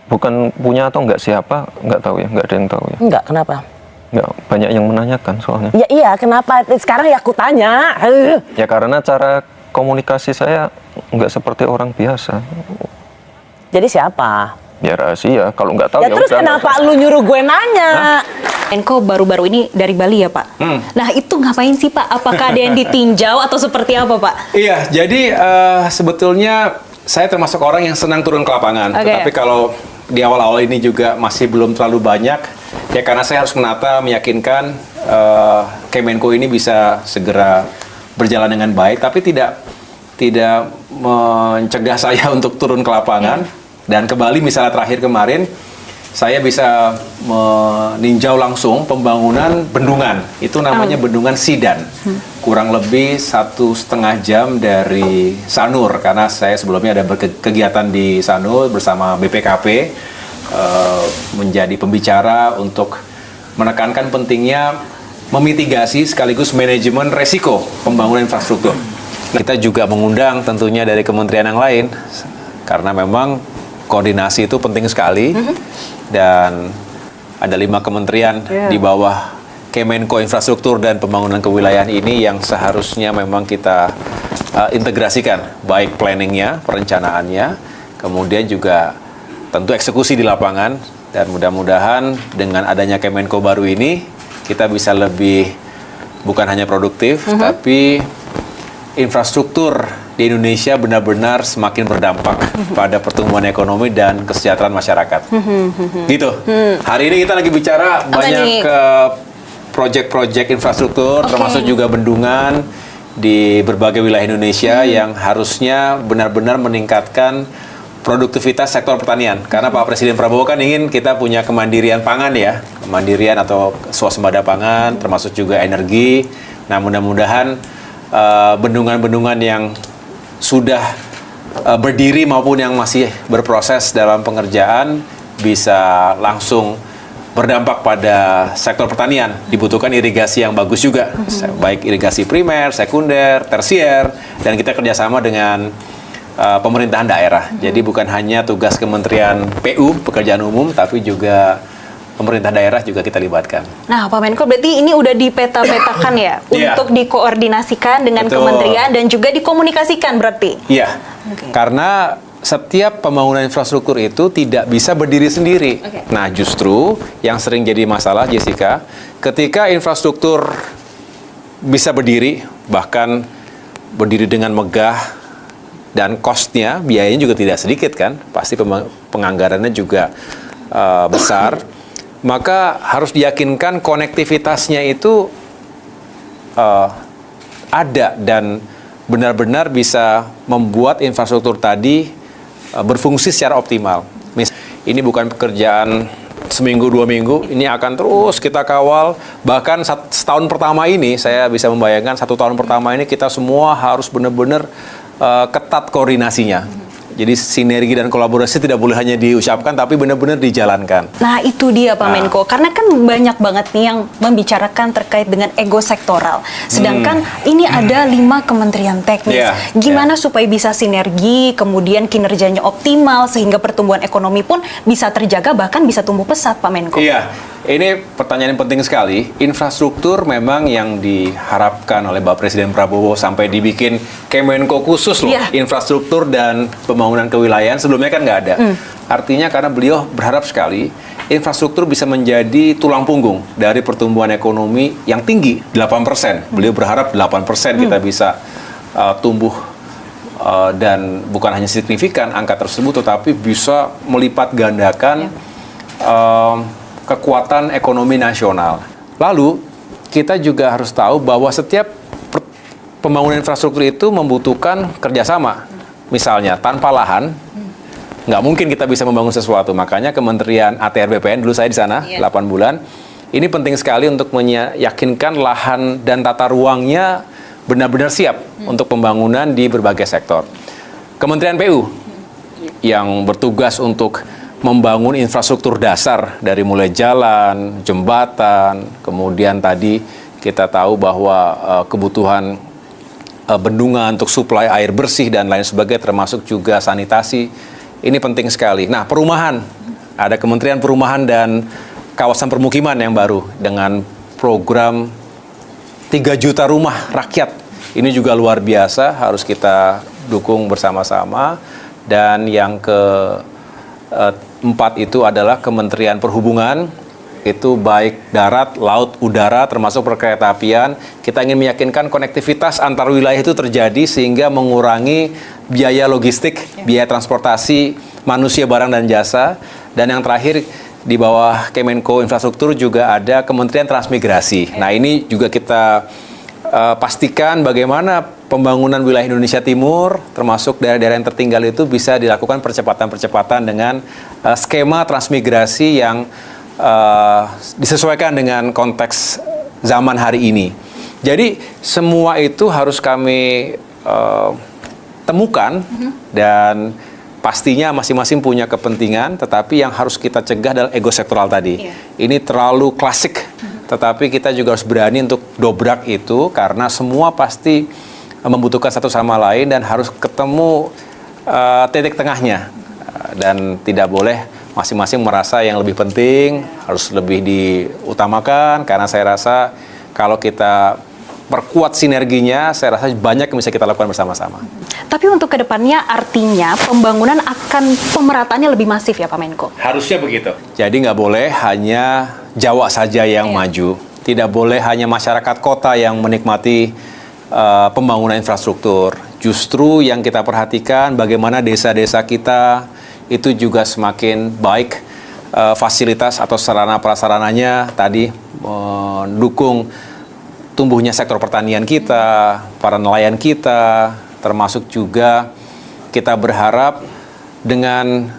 bukan punya atau nggak siapa, nggak tahu ya, nggak ada yang tahu ya. Enggak, kenapa? Nggak banyak yang menanyakan soalnya. Ya iya, kenapa? Sekarang ya aku tanya. Ya karena cara komunikasi saya nggak seperti orang biasa. Jadi siapa? Ya rahasia, kalau nggak tahu Ya ya terus udah. kenapa lu nyuruh gue nanya? Menko baru-baru ini dari Bali ya Pak? Nah itu ngapain sih Pak? Apakah ada yang ditinjau atau seperti apa Pak? Iya, jadi sebetulnya saya termasuk orang yang senang turun ke lapangan. Oke. Tetapi kalau di awal-awal ini juga masih belum terlalu banyak, ya karena saya harus menata, meyakinkan Kemenko ini bisa segera berjalan dengan baik, tapi tidak mencegah saya untuk turun ke lapangan. Dan ke Bali misalnya terakhir kemarin, saya bisa meninjau langsung pembangunan bendungan. Itu namanya Bendungan Sidan. Kurang lebih 1,5 jam dari Sanur, karena saya sebelumnya ada kegiatan di Sanur bersama BPKP, menjadi pembicara untuk menekankan pentingnya memitigasi sekaligus manajemen resiko pembangunan infrastruktur. Kita juga mengundang tentunya dari kementerian yang lain, karena memang koordinasi itu penting sekali, dan ada 5 kementerian di bawah Kemenko Infrastruktur dan Pembangunan Kewilayahan ini yang seharusnya memang kita integrasikan, baik planningnya, perencanaannya, kemudian juga tentu eksekusi di lapangan, dan mudah-mudahan dengan adanya Kemenko baru ini kita bisa lebih bukan hanya produktif, tapi infrastruktur di Indonesia benar-benar semakin berdampak pada pertumbuhan ekonomi dan kesejahteraan masyarakat. Gitu. Hari ini kita lagi bicara banyak proyek-proyek infrastruktur, termasuk juga bendungan di berbagai wilayah Indonesia yang harusnya benar-benar meningkatkan produktivitas sektor pertanian. Karena Pak Presiden Prabowo kan ingin kita punya kemandirian pangan ya, kemandirian atau swasembada pangan, termasuk juga energi. Nah, mudah-mudahan bendungan-bendungan yang sudah berdiri maupun yang masih berproses dalam pengerjaan bisa langsung berdampak pada sektor pertanian. Dibutuhkan irigasi yang bagus juga, baik irigasi primer, sekunder, tersier, dan kita kerjasama dengan pemerintahan daerah. Jadi bukan hanya tugas Kementerian PU, Pekerjaan Umum, tapi juga pemerintah daerah juga kita libatkan. Nah, Pak Menko berarti ini udah dipeta-petakan ya untuk dikoordinasikan dengan kementerian dan juga dikomunikasikan berarti. Iya. Karena setiap pembangunan infrastruktur itu tidak bisa berdiri sendiri. Nah, justru yang sering jadi masalah, Jessica, ketika infrastruktur bisa berdiri, bahkan berdiri dengan megah dan cost-nya, biayanya juga tidak sedikit kan, pasti penganggarannya juga besar. Maka harus diyakinkan konektivitasnya itu ada dan benar-benar bisa membuat infrastruktur tadi berfungsi secara optimal. Ini bukan pekerjaan seminggu 2 minggu, ini akan terus kita kawal. Bahkan setahun pertama ini, saya bisa membayangkan 1 tahun pertama ini kita semua harus benar-benar ketat koordinasinya. Jadi sinergi dan kolaborasi tidak boleh hanya diucapkan, tapi benar-benar dijalankan. Nah itu dia Pak Menko, karena kan banyak banget nih yang membicarakan terkait dengan ego sektoral. Sedangkan ini ada 5 kementerian teknis. Gimana supaya bisa sinergi, kemudian kinerjanya optimal, sehingga pertumbuhan ekonomi pun bisa terjaga, bahkan bisa tumbuh pesat Pak Menko? Iya, ini pertanyaan yang penting sekali. Infrastruktur memang yang diharapkan oleh Bapak Presiden Prabowo sampai dibikin Kemenko khusus loh, infrastruktur dan pembangunan kewilayahan. Sebelumnya kan nggak ada. Artinya karena beliau berharap sekali infrastruktur bisa menjadi tulang punggung dari pertumbuhan ekonomi yang tinggi, 8%. Beliau berharap 8% kita bisa tumbuh dan bukan hanya signifikan angka tersebut, tetapi bisa melipat gandakan kekuatan ekonomi nasional. Lalu kita juga harus tahu bahwa setiap pembangunan infrastruktur itu membutuhkan kerjasama. Misalnya tanpa lahan, nggak mungkin kita bisa membangun sesuatu. Makanya Kementerian ATR BPN, dulu saya di sana 8 bulan, ini penting sekali untuk meyakinkan lahan dan tata ruangnya benar-benar siap untuk pembangunan di berbagai sektor. Kementerian PU yang bertugas untuk membangun infrastruktur dasar dari mulai jalan, jembatan, kemudian tadi kita tahu bahwa kebutuhan bendungan untuk suplai air bersih dan lain sebagainya, termasuk juga sanitasi, ini penting sekali. Nah, perumahan ada Kementerian Perumahan dan Kawasan Permukiman yang baru dengan program 3 juta rumah rakyat. Ini juga luar biasa, harus kita dukung bersama-sama. Dan yang keempat itu adalah Kementerian Perhubungan, itu baik darat, laut, udara, termasuk perkeretaapian. Kita ingin meyakinkan konektivitas antar wilayah itu terjadi sehingga mengurangi biaya logistik, biaya transportasi manusia, barang, dan jasa. Dan yang terakhir, di bawah Kemenko Infrastruktur juga ada Kementerian Transmigrasi. Nah, ini juga kita pastikan bagaimana pembangunan wilayah Indonesia Timur, termasuk daerah-daerah yang tertinggal itu bisa dilakukan percepatan-percepatan dengan skema transmigrasi yang disesuaikan dengan konteks zaman hari ini. Jadi semua itu harus kami temukan dan pastinya masing-masing punya kepentingan, tetapi yang harus kita cegah adalah ego sektoral tadi. Ini terlalu klasik, tetapi kita juga harus berani untuk dobrak itu karena semua pasti membutuhkan satu sama lain dan harus ketemu titik tengahnya. Dan tidak boleh masing-masing merasa yang lebih penting, harus lebih diutamakan, karena saya rasa kalau kita perkuat sinerginya, saya rasa banyak yang bisa kita lakukan bersama-sama. Tapi untuk kedepannya artinya pembangunan akan pemerataannya lebih masif ya Pak Menko? Harusnya begitu. Jadi nggak boleh hanya Jawa saja yang maju. Tidak boleh hanya masyarakat kota yang menikmati pembangunan infrastruktur. Justru yang kita perhatikan bagaimana desa-desa kita itu juga semakin baik fasilitas atau sarana prasarananya tadi mendukung tumbuhnya sektor pertanian kita, para nelayan kita, termasuk juga kita berharap dengan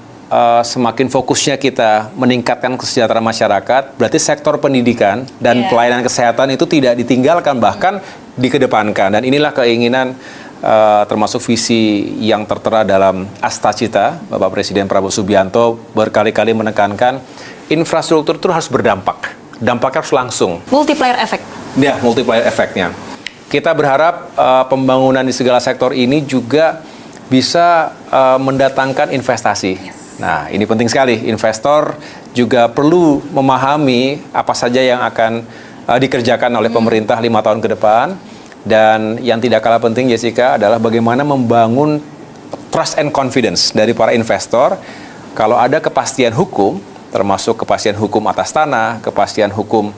semakin fokusnya kita meningkatkan kesejahteraan masyarakat, berarti sektor pendidikan dan pelayanan kesehatan itu tidak ditinggalkan, bahkan dikedepankan. Dan inilah keinginan termasuk visi yang tertera dalam Asta Cita, Bapak Presiden Prabowo Subianto berkali-kali menekankan infrastruktur itu harus berdampak. Dampaknya harus langsung. Multiplier effect. Ya, multiplier efeknya. Kita berharap pembangunan di segala sektor ini juga bisa mendatangkan investasi. Nah, ini penting sekali. Investor juga perlu memahami apa saja yang akan dikerjakan oleh pemerintah 5 tahun ke depan. Dan yang tidak kalah penting, Jessica, adalah bagaimana membangun trust and confidence dari para investor. Kalau ada kepastian hukum, termasuk kepastian hukum atas tanah, kepastian hukum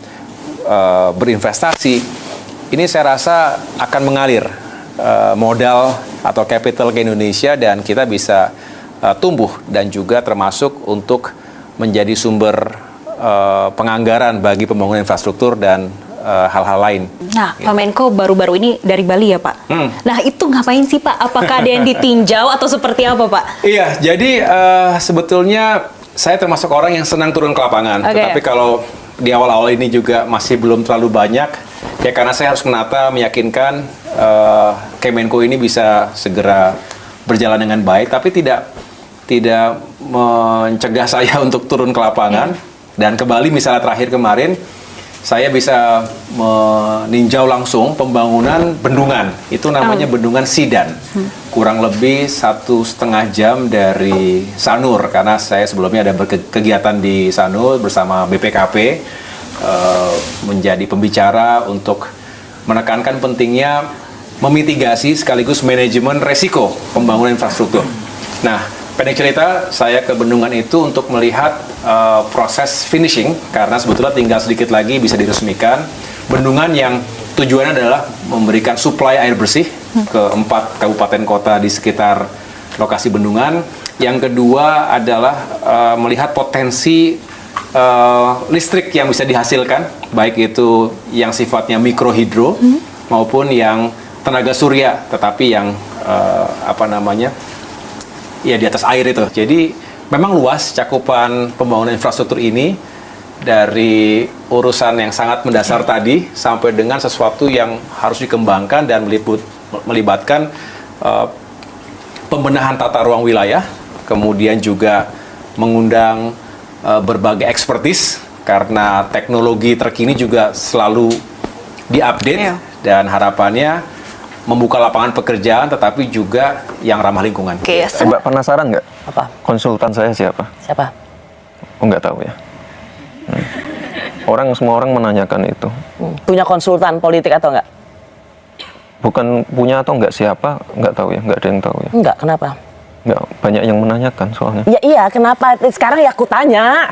berinvestasi, ini saya rasa akan mengalir modal atau capital ke Indonesia dan kita bisa tumbuh dan juga termasuk untuk menjadi sumber penganggaran bagi pembangunan infrastruktur dan hal-hal lain. Nah, Pak Menko baru-baru ini dari Bali ya Pak? Nah, itu ngapain sih Pak? Apakah ada yang ditinjau atau seperti apa Pak? Iya, jadi sebetulnya saya termasuk orang yang senang turun ke lapangan. Tetapi kalau di awal-awal ini juga masih belum terlalu banyak, ya karena saya harus menata, meyakinkan Kemenko ini bisa segera berjalan dengan baik, tapi tidak mencegah saya untuk turun ke lapangan. Dan ke Bali misalnya terakhir kemarin, saya bisa meninjau langsung pembangunan bendungan. Itu namanya bendungan Sidan. Kurang lebih 1,5 jam dari Sanur, karena saya sebelumnya ada berkegiatan di Sanur bersama BPKP, menjadi pembicara untuk menekankan pentingnya memitigasi sekaligus manajemen resiko pembangunan infrastruktur. Nah, pendek cerita, saya ke bendungan itu untuk melihat proses finishing, karena sebetulnya tinggal sedikit lagi bisa diresmikan. Bendungan yang tujuannya adalah memberikan suplai air bersih ke 4 kabupaten kota di sekitar lokasi bendungan. Yang kedua adalah melihat potensi listrik yang bisa dihasilkan, baik itu yang sifatnya mikrohidro maupun yang tenaga surya, tetapi yang ya di atas air itu. Jadi memang luas cakupan pembangunan infrastruktur ini, dari urusan yang sangat mendasar tadi sampai dengan sesuatu yang harus dikembangkan dan melibatkan pembenahan tata ruang wilayah, kemudian juga mengundang berbagai ekspertis karena teknologi terkini juga selalu diupdate dan harapannya membuka lapangan pekerjaan tetapi juga yang ramah lingkungan. Mbak penasaran nggak? Apa? Konsultan saya siapa? Siapa? Oh, nggak tahu ya. Semua orang menanyakan itu. Punya konsultan politik atau enggak? Bukan punya atau nggak siapa, nggak tahu ya, nggak ada yang tahu ya. Enggak, kenapa? Nggak banyak yang menanyakan soalnya. Ya iya, kenapa? Sekarang ya aku tanya.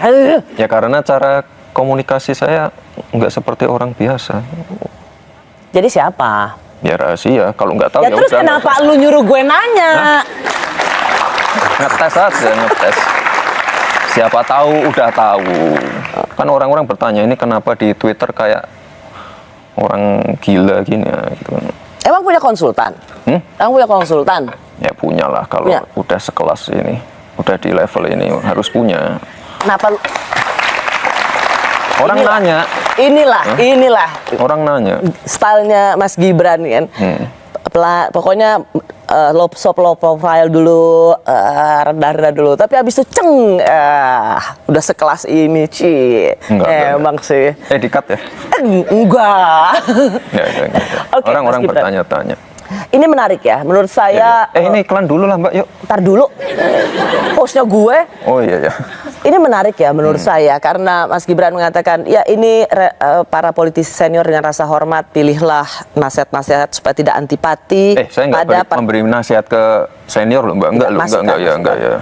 Ya karena cara komunikasi saya nggak seperti orang biasa. Jadi siapa? Ya rahasia. Kalau nggak tahu Ya ya terus udah. kenapa lu nyuruh gue nanya? Ngetes aja, ngetes. Siapa tahu udah tahu. Kan orang-orang bertanya ini kenapa di Twitter kayak orang gila gini ya gitu. Emang punya konsultan? Emang punya konsultan? Ya punya lah kalau Punya. udah sekelas ini, udah di level ini harus punya. Kenapa lu? Orang Inilah. nanya, Inilah orang nanya. stylenya Mas Gibran kan. Pokoknya low profile dulu, rendah-rendah dulu. Tapi abis itu udah sekelas ini, emang sih. Dikat ya? Enggak. Enggak. Oke, Orang-orang Mas Gibran. bertanya-tanya. Ini menarik ya, menurut saya. Ini iklan dulu lah Mbak, yuk. Ntar dulu, hostnya gue. Oh iya ya. Ini menarik ya menurut saya, karena Mas Gibran mengatakan, ya ini para politisi senior dengan rasa hormat, pilihlah nasihat-nasihat supaya tidak antipati. Saya nggak memberi nasihat ke senior loh Mbak, enggak ya.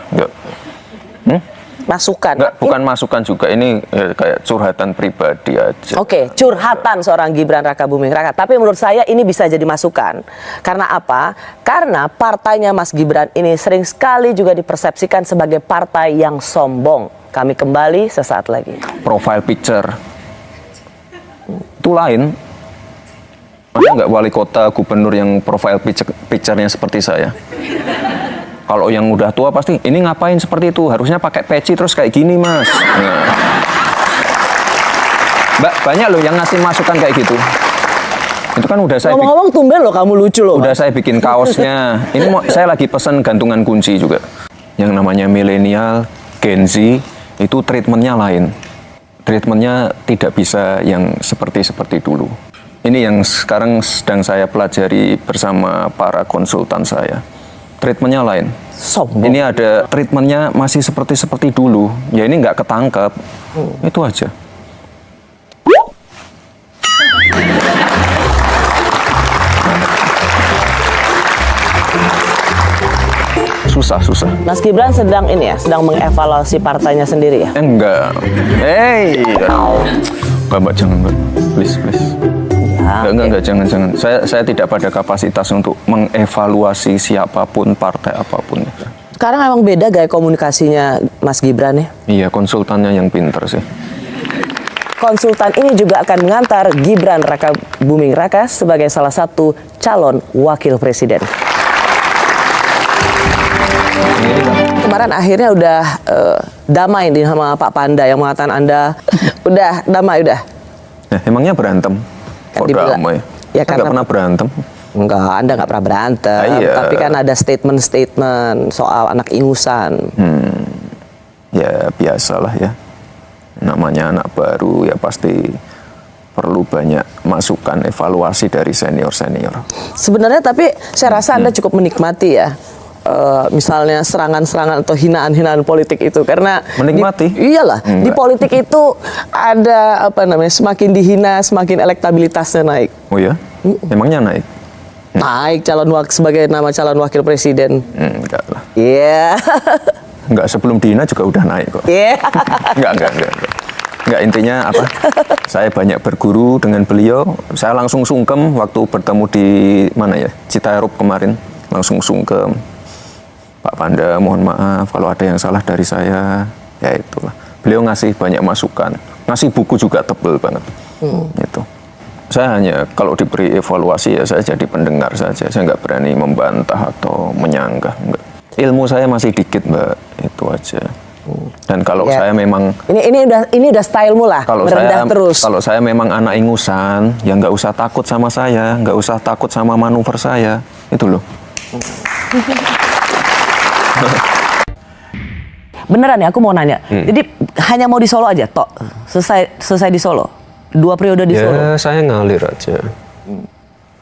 Masukan. Enggak, bukan masukan juga, ini ya, kayak curhatan pribadi aja. Oke, curhatan seorang Gibran Raka Buming Raka. Tapi menurut saya ini bisa jadi masukan. Karena apa? Karena partainya Mas Gibran ini sering sekali juga dipersepsikan sebagai partai yang sombong. Kami kembali sesaat lagi. Profile picture itu lain. Ada nggak wali kota, gubernur yang profile picture-nya seperti saya? Kalau yang udah tua pasti, ini ngapain seperti itu? Harusnya pakai peci terus kayak gini, Mas. Nah. Mbak, banyak loh yang ngasih masukan kayak gitu. Itu kan udah saya Ngomong-ngomong tumben loh kamu lucu loh. udah saya bikin kaosnya. Ini saya lagi pesen gantungan kunci juga. Yang namanya milenial, Gen Z, itu treatmentnya lain. Treatmentnya tidak bisa yang seperti dulu. Ini yang sekarang sedang saya pelajari bersama para konsultan saya. Treatmentnya lain. Sombong. Ini ada treatmentnya masih seperti dulu. Ya ini nggak ketangkep. Itu aja. Susah. Mas Gibran sedang mengevaluasi partainya sendiri ya? Enggak. Mbak, jangan, Mbak. Please. Enggak, jangan. Saya tidak pada kapasitas untuk mengevaluasi siapapun, partai apapun. Sekarang emang beda gaya komunikasinya Mas Gibran ya? Iya, konsultannya yang pinter sih. Konsultan ini juga akan mengantar Gibran Raka Buming Raka sebagai salah satu calon wakil presiden. Kemarin akhirnya udah damai sama Pak Panda yang mengatakan Anda udah damai udah. Nah, emangnya berantem? Kan Kok dibilang- damai? Ya, Saya karena- nggak pernah berantem. Enggak, Anda nggak pernah berantem. Iya. Tapi kan ada statement-statement soal anak ingusan. Ya biasalah ya. Namanya anak baru ya pasti perlu banyak masukan, evaluasi dari senior-senior. Sebenarnya tapi saya rasa Anda cukup menikmati ya. Misalnya serangan-serangan atau hinaan-hinaan politik itu karena Menikmati? Iyalah, di Enggak. politik itu ada semakin dihina semakin elektabilitasnya naik. Oh ya? Emangnya naik? Naik sebagai nama calon wakil presiden. Enggak lah. Iya. Enggak, sebelum dihina juga udah naik kok. Iya. Enggak. Enggak, intinya apa? Saya banyak berguru dengan beliau. Saya langsung sungkem waktu bertemu di mana ya? Citarup kemarin. Langsung sungkem. Pak Panda, mohon maaf kalau ada yang salah dari saya. Ya itulah. Beliau ngasih banyak masukan. Ngasih buku juga tebel banget. Gitu. Saya hanya kalau diberi evaluasi ya saya jadi pendengar saja. Saya nggak berani membantah atau menyanggah. Enggak. Ilmu saya masih dikit, Mbak. Itu aja. Dan kalau Ya. saya memang Ini udah stylemu lah, merendah terus. kalau saya memang anak ingusan, ya nggak usah takut sama saya, nggak usah takut sama manuver saya. Itu loh. Beneran ya, aku mau nanya. Jadi hanya mau di Solo aja, tok. Selesai di Solo. 2 periode di Solo. Ya, saya ngalir aja.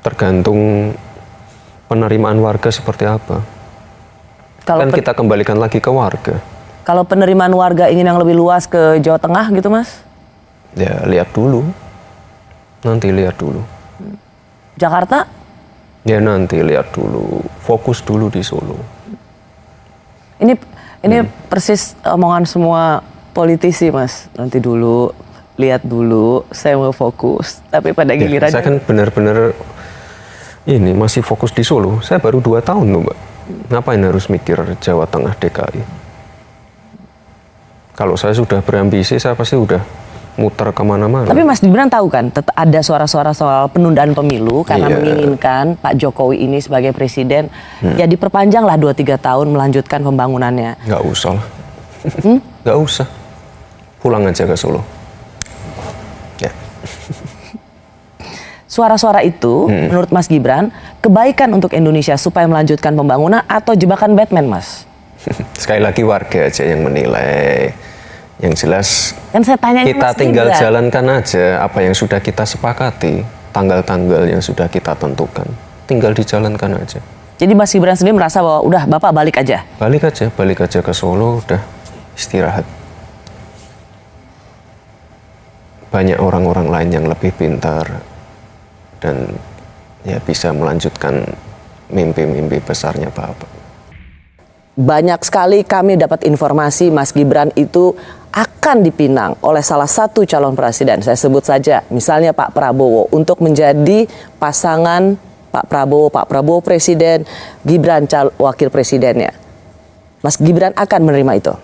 Tergantung penerimaan warga seperti apa. Kalau Kan kita kembalikan lagi ke warga. Kalau penerimaan warga ingin yang lebih luas ke Jawa Tengah gitu Mas? Ya lihat dulu, nanti lihat dulu. Jakarta? Ya nanti lihat dulu, fokus dulu di Solo. Ini persis omongan semua politisi Mas. Nanti dulu, lihat dulu, saya mau fokus. Tapi pada giliran Saya kan benar-benar ini masih fokus di Solo. Saya baru 2 tahun loh Mbak. Ngapain harus mikir Jawa Tengah DKI? Kalau saya sudah berambisi, saya pasti udah muter kemana-mana. Tapi Mas Gibran tahu kan, ada suara-suara soal penundaan pemilu karena Iya. menginginkan Pak Jokowi ini sebagai presiden, ya diperpanjanglah 2-3 tahun melanjutkan pembangunannya. Nggak usah lah. Nggak usah. Pulang aja ke Solo. Ya. Suara-suara itu, menurut Mas Gibran, kebaikan untuk Indonesia supaya melanjutkan pembangunan atau jebakan Batman, Mas? Sekali lagi warga aja yang menilai. Yang jelas Kan saya tanya kita Mas tinggal Gibran. jalankan aja apa yang sudah kita sepakati, tanggal-tanggal yang sudah kita tentukan. Tinggal dijalankan aja. Jadi Mas Gibran sendiri merasa bahwa udah Bapak balik aja. Balik aja ke Solo, udah istirahat. Banyak orang-orang lain yang lebih pintar dan ya bisa melanjutkan mimpi-mimpi besarnya Bapak. Banyak sekali kami dapat informasi Mas Gibran itu akan dipinang oleh salah satu calon presiden. Saya sebut saja misalnya Pak Prabowo untuk menjadi pasangan Pak Prabowo presiden, Gibran wakil presidennya. Mas Gibran akan menerima itu.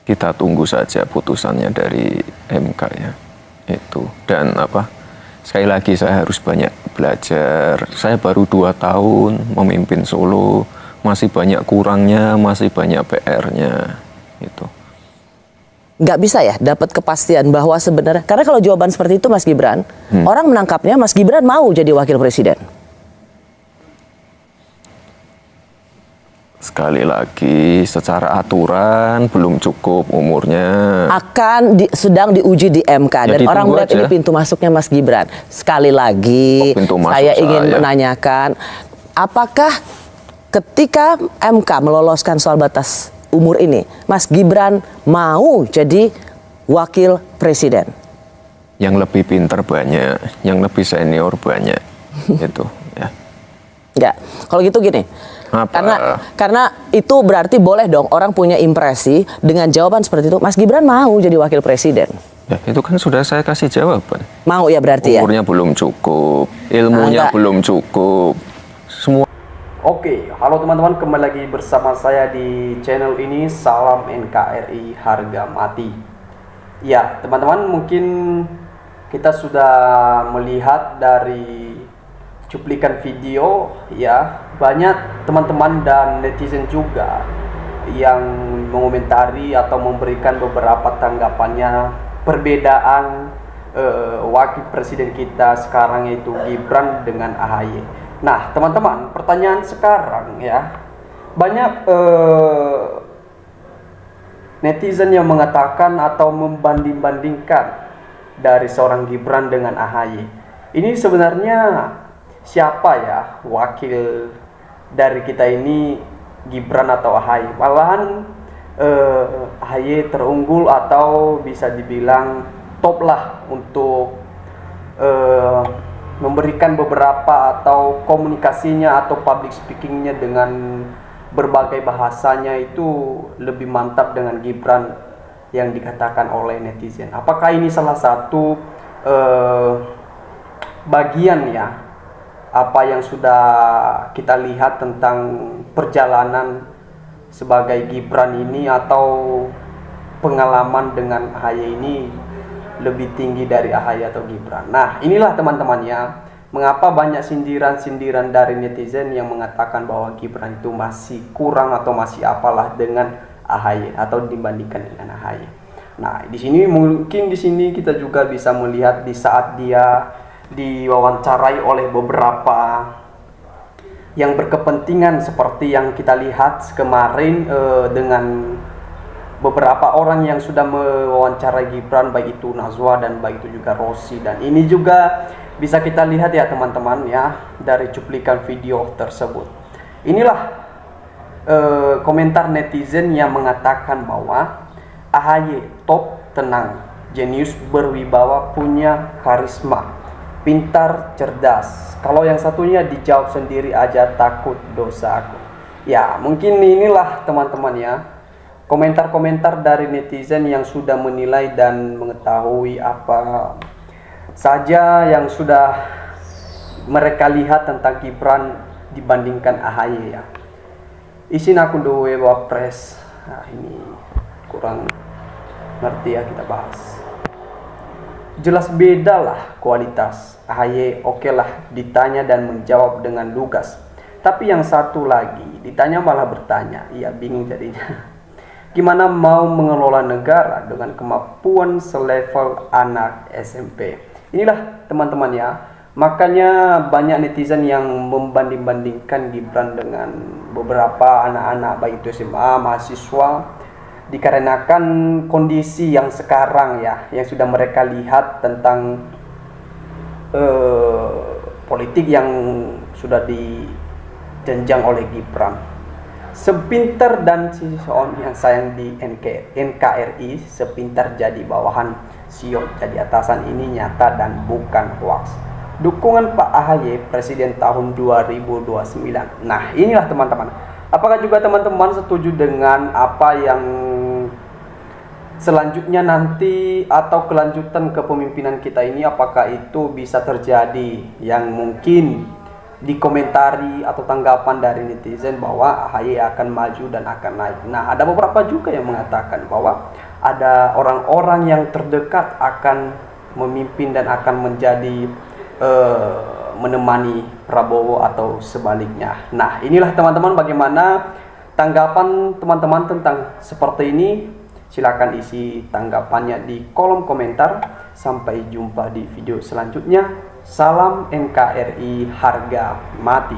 Kita tunggu saja putusannya dari MK ya. Itu dan sekali lagi saya harus banyak belajar. Saya baru 2 tahun memimpin Solo, masih banyak kurangnya, masih banyak PR-nya itu. Nggak bisa ya dapat kepastian bahwa sebenarnya, karena kalau jawaban seperti itu Mas Gibran, orang menangkapnya Mas Gibran mau jadi wakil presiden. Sekali lagi, secara aturan belum cukup umurnya. Sedang diuji di MK Ya, dan orang ditunggu melihat aja. ini pintu masuknya Mas Gibran. Sekali lagi Oh, pintu masuk saya ingin saya. menanyakan, apakah ketika MK meloloskan soal batas umur ini, Mas Gibran mau jadi wakil presiden? Yang lebih pintar banyak, yang lebih senior banyak. Itu ya. Enggak. Kalau gitu gini. Apa? Karena itu berarti boleh dong orang punya impresi dengan jawaban seperti itu. Mas Gibran mau jadi wakil presiden. Ya, itu kan sudah saya kasih jawaban. Mau ya berarti ya. Umurnya belum cukup, ilmunya Enggak. belum cukup. Semua Oke, halo teman-teman, kembali lagi bersama saya di channel ini. Salam NKRI harga mati. Ya, teman-teman, mungkin kita sudah melihat dari cuplikan video ya, banyak teman-teman dan netizen juga yang mengomentari atau memberikan beberapa tanggapannya perbedaan wakil presiden kita sekarang yaitu Gibran dengan AHY. Nah, teman-teman, pertanyaan sekarang ya, banyak netizen yang mengatakan atau membanding-bandingkan dari seorang Gibran dengan AHY. Ini sebenarnya siapa ya wakil dari kita ini, Gibran atau AHY? Malahan AHY terunggul atau bisa dibilang top lah untuk memberikan beberapa atau komunikasinya atau public speakingnya dengan berbagai bahasanya itu lebih mantap dengan Gibran yang dikatakan oleh netizen. Apakah ini salah satu bagian ya apa yang sudah kita lihat tentang perjalanan sebagai Gibran ini, atau pengalaman dengan AHY ini lebih tinggi dari AHY atau Gibran? Nah, inilah teman-teman ya, mengapa banyak sindiran-sindiran dari netizen yang mengatakan bahwa Gibran itu masih kurang atau masih apalah dengan AHY atau dibandingkan dengan AHY. Nah, di sini kita juga bisa melihat di saat dia diwawancarai oleh beberapa yang berkepentingan seperti yang kita lihat kemarin dengan beberapa orang yang sudah mewawancarai Gibran, baik itu Nazwa dan baik itu juga Rosi. Dan ini juga bisa kita lihat ya teman-teman ya dari cuplikan video tersebut. Inilah komentar netizen yang mengatakan bahwa AHY top, tenang, jenius, berwibawa, punya karisma, pintar, cerdas. Kalau yang satunya dijawab sendiri aja, takut dosa aku. Ya, mungkin inilah teman-teman ya, komentar-komentar dari netizen yang sudah menilai dan mengetahui apa saja yang sudah mereka lihat tentang Gibran dibandingkan AHY ya. Isin aku duwe wapres. Nah, ini kurang ngerti ya, kita bahas. Jelas beda lah kualitas. AHY oke lah ditanya dan menjawab dengan lugas. Tapi yang satu lagi ditanya malah bertanya. Iya, bingung jadinya. Gimana mau mengelola negara dengan kemampuan selevel anak SMP? Inilah teman-teman ya. Makanya banyak netizen yang membanding-bandingkan Gibran dengan beberapa anak-anak baik itu SMA, mahasiswa, dikarenakan kondisi yang sekarang ya, yang sudah mereka lihat tentang politik yang sudah dijenjang oleh Gibran. Sepintar dan Sion yang sayang di NKRI, sepintar jadi bawahan, Sion jadi atasan, ini nyata dan bukan hoax. Dukungan Pak AHY Presiden tahun 2029. Nah, inilah teman-teman. Apakah juga teman-teman setuju dengan apa yang selanjutnya nanti atau kelanjutan kepemimpinan kita ini? Apakah itu bisa terjadi yang mungkin dikomentari atau tanggapan dari netizen bahwa AHY akan maju dan akan naik. Nah, ada beberapa juga yang mengatakan bahwa ada orang-orang yang terdekat akan memimpin dan akan menjadi menemani Prabowo atau sebaliknya. Nah, inilah teman-teman bagaimana tanggapan teman-teman tentang seperti ini. Silakan isi tanggapannya di kolom komentar. Sampai jumpa di video selanjutnya. Salam NKRI, harga mati.